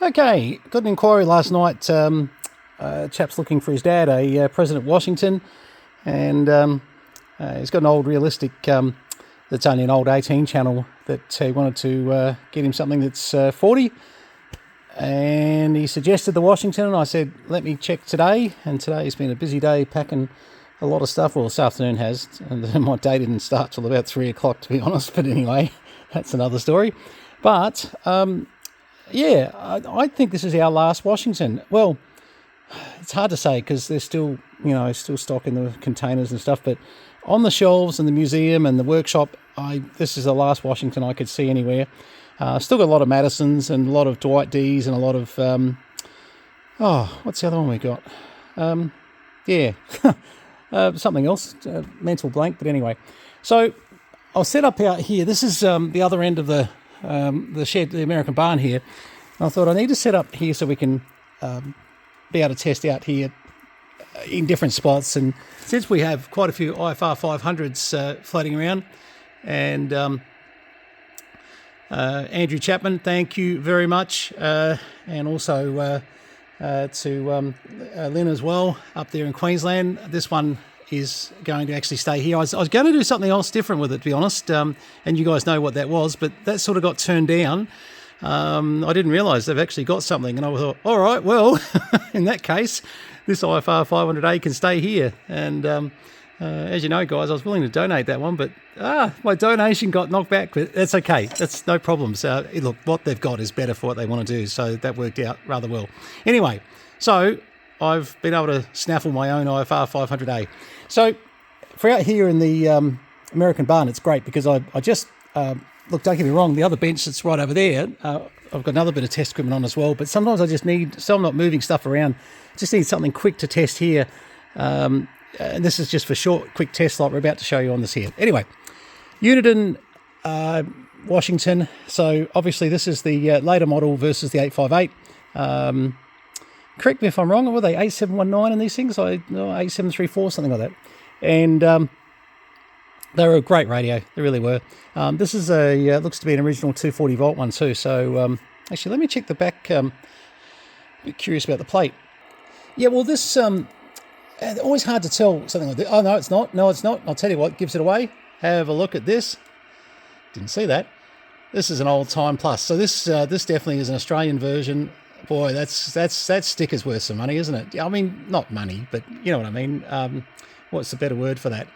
Okay, got an inquiry last night. Chap's looking for his dad, a President Washington, and he's got an old realistic that's only an old 18 channel that he wanted to get him something that's 40. And he suggested the Washington, and I said, let me check today. And today's been a busy day packing a lot of stuff. Well, this afternoon has, and my day didn't start till about 3 o'clock, to be honest. But anyway, that's another story. But yeah, I think this is our last Washington. Well, it's hard to say because there's still, still stock in the containers and stuff. But on the shelves in the museum and the workshop, this is the last Washington I could see anywhere. Still got a lot of Madisons and a lot of Dwight D's and a lot of, what's the other one we got? Something else, mental blank, but anyway. So I'll set up out here. This is the other end of the shed, the American barn here. And I thought I need to set up here so we can be able to test out here in different spots. And since we have quite a few IFR 500s floating around, and Andrew Chapman, thank you very much, and also to Lynn as well up there in Queensland. This one is going to actually stay here. I was going to do something else different with it, to be honest, and you guys know what that was, but that sort of got turned down. I didn't realise they've actually got something, and I thought, all right, well, in that case, this IFR 500A can stay here. And as you know, guys, I was willing to donate that one, but my donation got knocked back. But that's okay. That's no problem. So look, what they've got is better for what they want to do. So that worked out rather well. Anyway, so I've been able to snaffle my own IFR 500A. So for out here in the American barn, it's great because I just, look, don't get me wrong, the other bench that's right over there, I've got another bit of test equipment on as well, but sometimes I just need, so I'm not moving stuff around, just need something quick to test here. And this is just for short, quick tests like we're about to show you on this here. Anyway, Uniden Washington. So obviously this is the later model versus the 858. Correct me if I'm wrong, were they 8719 in these things? 8734, something like that. And they were a great radio. They really were. This is looks to be an original 240 volt one too. So actually, let me check the back. A bit curious about the plate. Yeah, well, this always hard to tell something like this. Oh, no, it's not. No, it's not. I'll tell you what gives it away. Have a look at this. Didn't see that. This is an old Time Plus. So this definitely is an Australian version. Boy, that sticker's worth some money, isn't it? I mean, not money, but you know what I mean. What's the better word for that?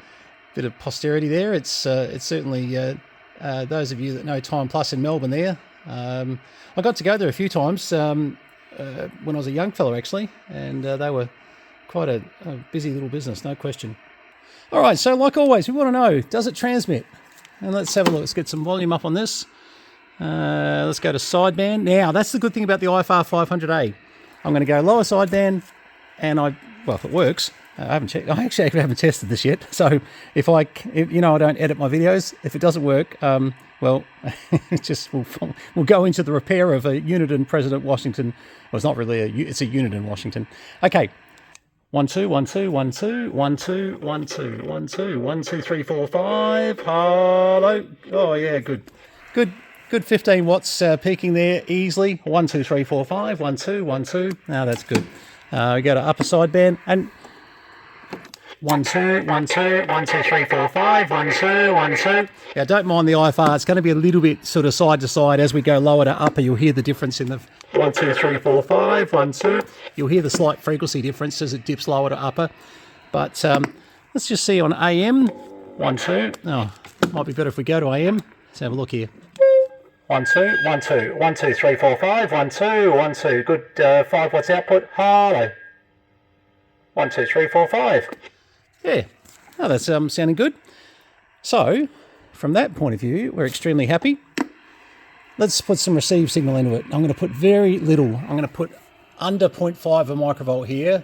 Bit of posterity there. It's certainly those of you that know Time Plus in Melbourne there. I got to go there a few times when I was a young fella, actually, and they were quite a busy little business, no question. All right, so like always, we want to know, does it transmit? And let's have a look. Let's get some volume up on this. Let's go to sideband. Now, that's the good thing about the IFR 500A. I'm going to go lower sideband, and if it works, I haven't checked. I actually haven't tested this yet. So if I don't edit my videos. If it doesn't work, we'll go into the repair of a Uniden President Washington. Well, it's not really it's a Uniden Washington. Okay. 1 2 1 2 1 2 1 2 1 2 1 2 1 2 3 4 5. Hello. Oh yeah, good 15 watts peaking there easily. 1 2 3 4 5 1 2 1 2. Now that's good. We go to upper sideband and 1 2 1 2 1 2 3 4 5 1 2 1 2. Yeah, don't mind the IFR. It's going to be a little bit sort of side to side as we go lower to upper. You'll hear the difference in the 1 2 3 4 5 1 2. You'll hear the slight frequency difference as it dips lower to upper. But let's just see on AM. 1 2. Oh, might be better if we go to AM. Let's have a look here. 1 2 1 2 1 2 3 4 5 1 2 1 2. Good 5 watts output. Hello. 1 2 3 4 5. Yeah, that's sounding good. So, from that point of view, we're extremely happy. Let's put some receive signal into it. I'm going to put very little. I'm going to put under 0.5 of a microvolt here.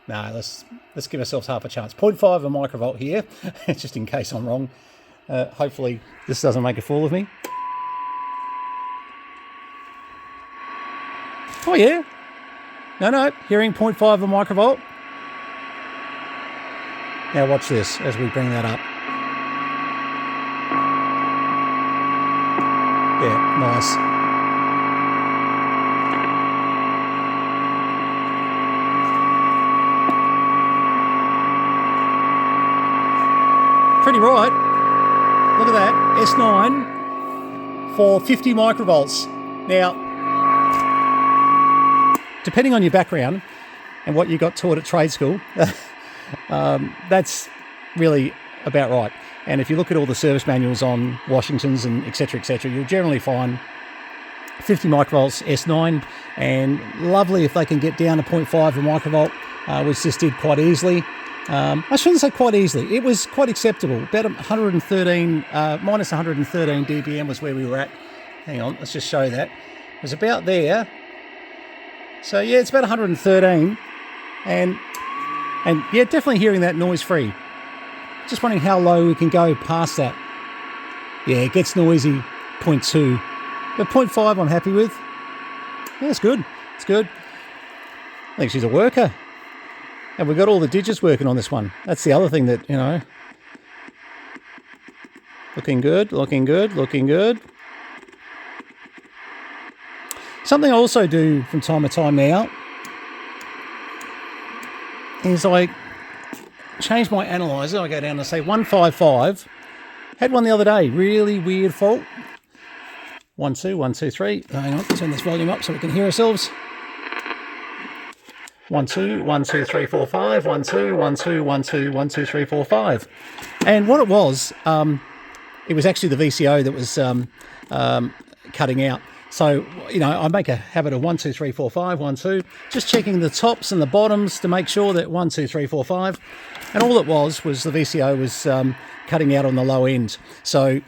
No, let's give ourselves half a chance. 0.5 of a microvolt here, just in case I'm wrong. Hopefully, this doesn't make a fool of me. Oh yeah. No, hearing 0.5 of a microvolt. Now watch this as we bring that up. Yeah, nice. pretty right. Look at that, S9 for 50 microvolts. Now, depending on your background and what you got taught at trade school, that's really about right. And if you look at all the service manuals on Washingtons and etc., you'll generally find 50 microvolts S9, and lovely if they can get down to 0.5 of a microvolt, which this did quite easily. I shouldn't say quite easily. It was quite acceptable. About 113, minus 113 dBm was where we were at. Hang on, let's just show that. It was about there. So yeah, it's about 113, and yeah, definitely hearing that noise-free. Just wondering how low we can go past that. Yeah, it gets noisy, 0.2. But 0.5 I'm happy with. Yeah, it's good. It's good. I think she's a worker. And we've got all the digits working on this one. That's the other thing that, you know. Looking good, looking good, looking good. Something I also do from time to time now is I change my analyzer. I go down and say 155. Had one the other day. Really weird fault. 1, 2, 1, 2, 3. Hang on, turn this volume up so we can hear ourselves. 1, 2, 1, 2, 3, 4, 5. 1, 2, 1, 2, 1, 2, 1, 2, 3, 4, 5. And what it was actually the VCO that was cutting out. So, you know, I make a habit of 1, 2, 3, 4, 5, 1, 2, just checking the tops and the bottoms to make sure that 1, 2, 3, 4, 5. And all it was the VCO was cutting out on the low end. So,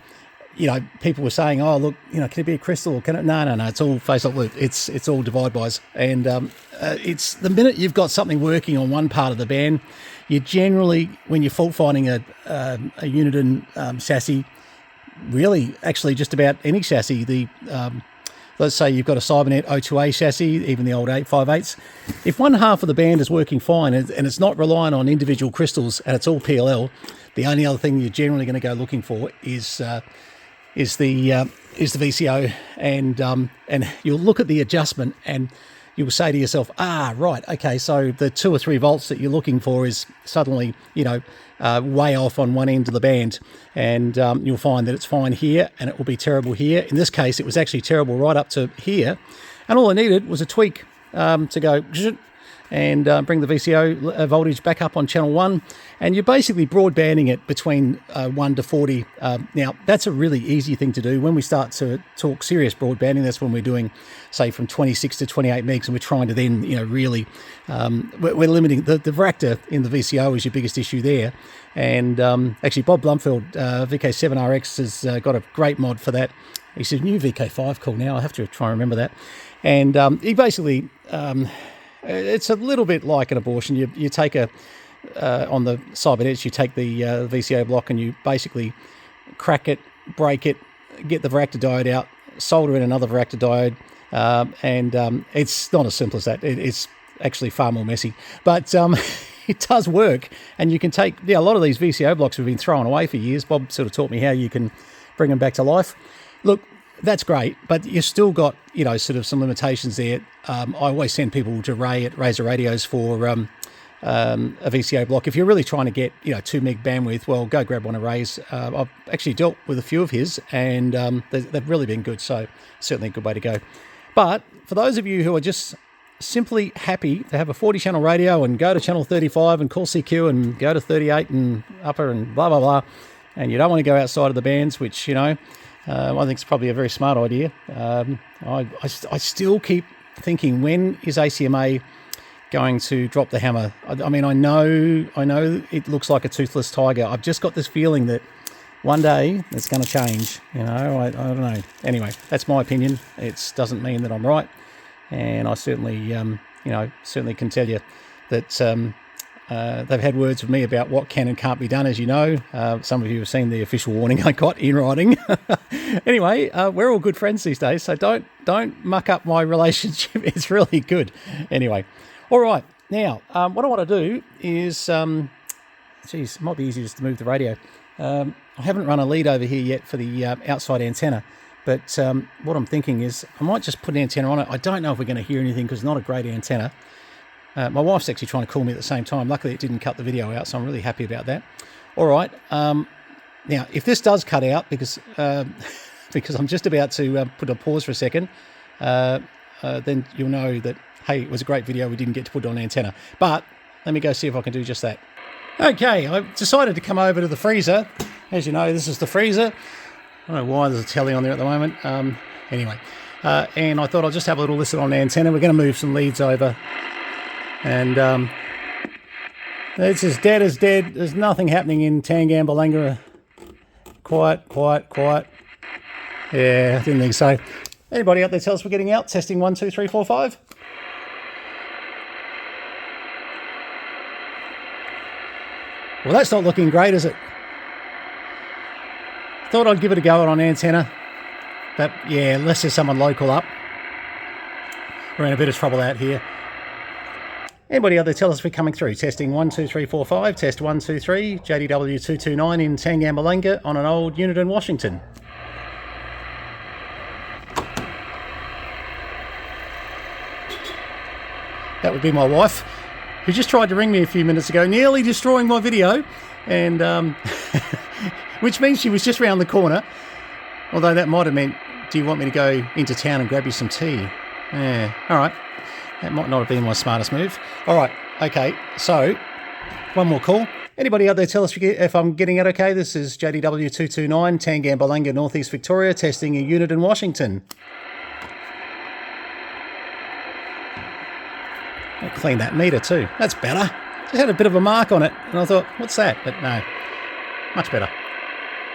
you know, people were saying, oh, look, you know, can it be a crystal? Or can it? No, it's all face-up loop. It's all divide-bys. And it's the minute you've got something working on one part of the band, you generally, when you're fault-finding a Uniden chassis, really, actually just about any chassis, let's say you've got a Cybernet O2A chassis, even the old 858s. If one half of the band is working fine and it's not relying on individual crystals and it's all PLL, the only other thing you're generally going to go looking for is the VCO, and you'll look at the adjustment and you'll say to yourself, right, okay, so the 2 or 3 volts that you're looking for is suddenly, you know, way off on one end of the band, and you'll find that it's fine here and it will be terrible here. In this case, it was actually terrible right up to here, and all I needed was a tweak to go and bring the VCO voltage back up on channel 1, and you're basically broadbanding it between 1 to 40. Now, that's a really easy thing to do. When we start to talk serious broadbanding, that's when we're doing, say, from 26 to 28 megs, and we're trying to then, you know, really, we're limiting, the varactor in the VCO is your biggest issue there. And actually, Bob Blumfield, VK7RX, has got a great mod for that. He said, new VK5 call now. I have to try and remember that. And he basically... it's a little bit like an abortion. You take on the Cybernet, you take the VCO block and you basically crack it, break it, get the varactor diode out, solder in another varactor diode, and it's not as simple as that. It's actually far more messy, but it does work. And you can take, a lot of these VCO blocks have been thrown away for years. Bob sort of taught me how you can bring them back to life. Look, that's great, but you've still got, you know, sort of some limitations there. I always send people to Ray at Razor Radios for a VCO block. If you're really trying to get, you know, 2 meg bandwidth, well, go grab one of Ray's. I've actually dealt with a few of his, and they've really been good, so certainly a good way to go. But for those of you who are just simply happy to have a 40-channel radio and go to channel 35 and call CQ and go to 38 and upper and blah, blah, blah, and you don't want to go outside of the bands, which, you know, I think it's probably a very smart idea. I still keep thinking, when is ACMA going to drop the hammer? I mean, I know it looks like a toothless tiger. I've just got this feeling that one day it's going to change. You know, I don't know. Anyway, that's my opinion. It doesn't mean that I'm right, and I certainly, certainly can tell you that they've had words with me about what can and can't be done, as you know. Some of you have seen the official warning I got in writing. Anyway, we're all good friends these days, so don't muck up my relationship. It's really good. Anyway, all right. Now, what I want to do is, it might be easy just to move the radio. I haven't run a lead over here yet for the outside antenna, but what I'm thinking is I might just put an antenna on it. I don't know if we're going to hear anything because it's not a great antenna. My wife's actually trying to call me at the same time. Luckily, it didn't cut the video out, so I'm really happy about that. All right. Now, if this does cut out, because because I'm just about to put a pause for a second, then you'll know that, hey, it was a great video. We didn't get to put it on antenna. But let me go see if I can do just that. Okay, I've decided to come over to the freezer. As you know, this is the freezer. I don't know why there's a telly on there at the moment. Anyway, and I thought I'll just have a little listen on the antenna. We're going to move some leads over. And it's as dead as dead. There's nothing happening in Tangambalanga. Quiet, quiet, quiet. Yeah, I didn't think so. Anybody out there tell us we're getting out? Testing 1, 2, 3, 4, 5. Well, that's not looking great, is it? Thought I'd give it a go on antenna. But yeah, unless there's someone local up. We're in a bit of trouble out here. Anybody out there tell us we're coming through? Testing 1, 2, 3, 4, 5. Test 1, 2, 3. JDW 229 in Tangambalanga on an old Uniden Washington. That would be my wife, who just tried to ring me a few minutes ago, nearly destroying my video, and which means she was just round the corner. Although that might have meant, do you want me to go into town and grab you some tea? Yeah, all right. That might not have been my smartest move. All right, okay, so one more call. Anybody out there tell us if I'm getting it okay? This is JDW 229, Tangambalanga, Northeast Victoria, testing a Uniden Washington. I'll clean that meter too. That's better. Just had a bit of a mark on it, and I thought, what's that? But no, much better.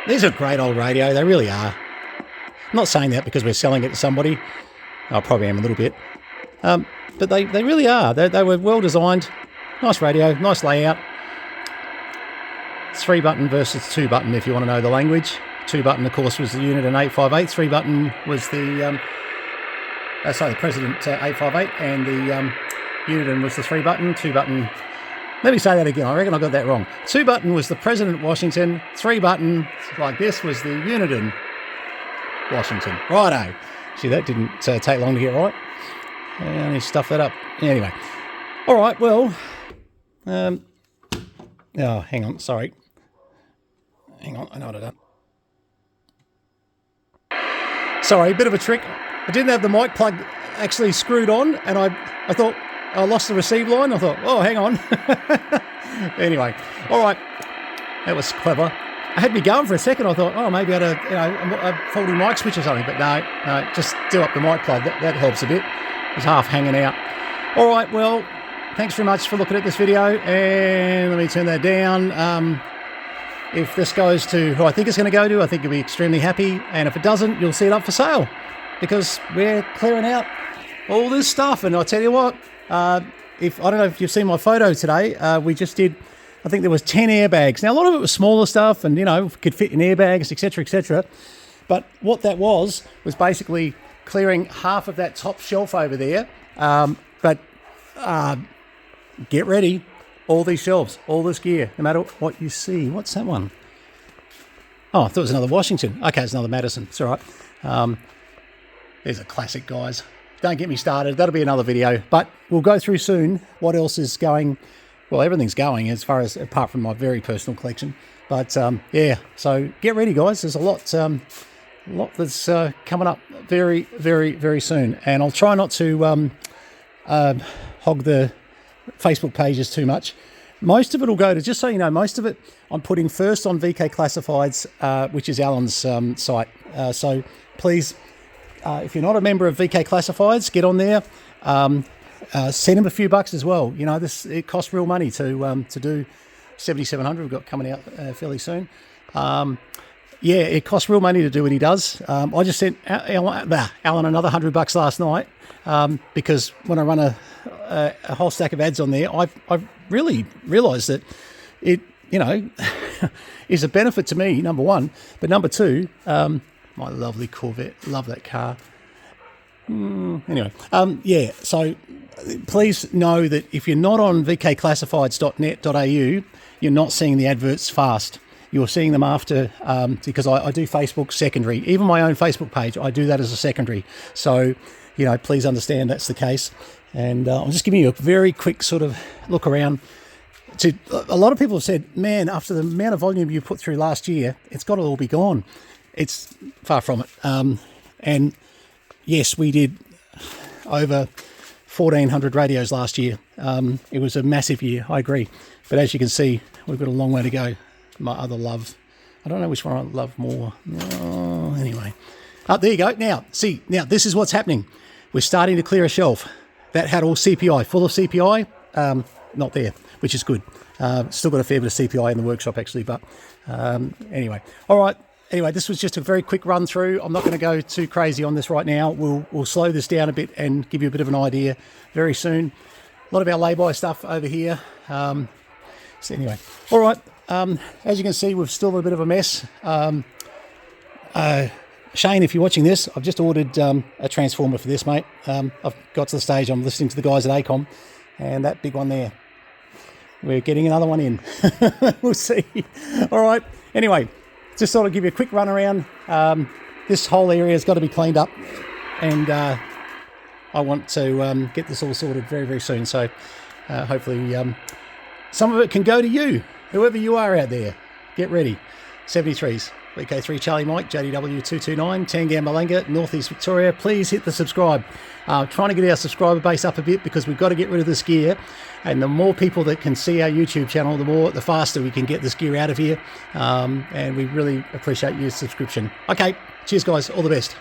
These are great old radio. They really are. I'm not saying that because we're selling it to somebody. I probably am a little bit. But they really are. They were well designed. Nice radio, nice layout. 3-button versus 2-button if you want to know the language. 2-button, of course, was the Uniden 858. 3-button was the President 858, and the Uniden was the 3-button. 2-button. Let me say that again. I reckon I got that wrong. 2-button was the President Washington. 3-button, like this, was the Uniden Washington. Righto. See, that didn't take long to get right. I need to stuff that up. Anyway. All right, well. Oh, hang on. Sorry. Hang on. I know what I've done. Sorry, a bit of a trick. I didn't have the mic plug actually screwed on, and I thought I lost the receive line. I thought, oh, hang on. Anyway. All right. That was clever. I had me going for a second. I thought, oh, maybe I had a faulty mic switch or something. But no, just do up the mic plug. That helps a bit. It was half hanging out. All right, well, thanks very much for looking at this video. And let me turn that down. If this goes to who I think it's going to go to, I think you'll be extremely happy. And if it doesn't, you'll see it up for sale. Because we're clearing out all this stuff. And I'll tell you what, I don't know if you've seen my photo today. We just did, I think there was 10 airbags. Now, a lot of it was smaller stuff and, could fit in airbags, etc., etc. But what that was basically clearing half of that top shelf over there. But get ready. All these shelves, all this gear, no matter what you see. What's that one? Oh, I thought it was another Washington. Okay, it's another Madison. It's all right. These are classic, guys. Don't get me started. That'll be another video. But we'll go through soon what else is going. Well, everything's going as far as, apart from my very personal collection. But, yeah, so get ready, guys. There's a lot that's coming up very, very, very soon. And I'll try not to hog the Facebook pages too much. Most of it will go to, just so you know, most of it I'm putting first on VK Classifieds, which is Alan's site. So please, if you're not a member of VK Classifieds, get on there. Send him a few bucks as well. It costs real money to do 7700. We've got coming out fairly soon. Yeah, it costs real money to do what he does. I just sent Alan another $100 last night because when I run a whole stack of ads on there, I've really realised that it, is a benefit to me, number one. But number two, my lovely Corvette, love that car. Anyway, yeah, so please know that if you're not on vkclassifieds.net.au, you're not seeing the adverts fast. You're seeing them after, because I do Facebook secondary. Even my own Facebook page, I do that as a secondary. So, please understand that's the case. And I'm just giving you a very quick sort of look around. a lot of people have said, man, after the amount of volume you put through last year, it's got to all be gone. It's far from it. And yes, we did over 1,400 radios last year. It was a massive year, I agree. But as you can see, we've got a long way to go. My other love, I don't know which one I love more. Oh, anyway. There you go. Now, this is what's happening. We're starting to clear a shelf. That had all CPI, full of CPI, not there, which is good. Still got a fair bit of CPI in the workshop, actually. But anyway. All right. Anyway, this was just a very quick run through. I'm not going to go too crazy on this right now. We'll slow this down a bit and give you a bit of an idea very soon. A lot of our lay-by stuff over here. So anyway, all right. As you can see, we're still a bit of a mess. Shane, if you're watching this, I've just ordered a transformer for this, mate. I've got to the stage, I'm listening to the guys at ACOM, and that big one there. We're getting another one in. We'll see. All right. Anyway. Just thought I'd give you a quick run around. This whole area has got to be cleaned up, and I want to get this all sorted very, very soon. So hopefully some of it can go to you, whoever you are out there. Get ready. 73s, VK3 Charlie Mike, JDW229, Tangam Malanga, Northeast Victoria. Please hit the subscribe. Trying to get our subscriber base up a bit because we've got to get rid of this gear. And the more people that can see our YouTube channel, the faster we can get this gear out of here. And we really appreciate your subscription. Okay, cheers guys, all the best.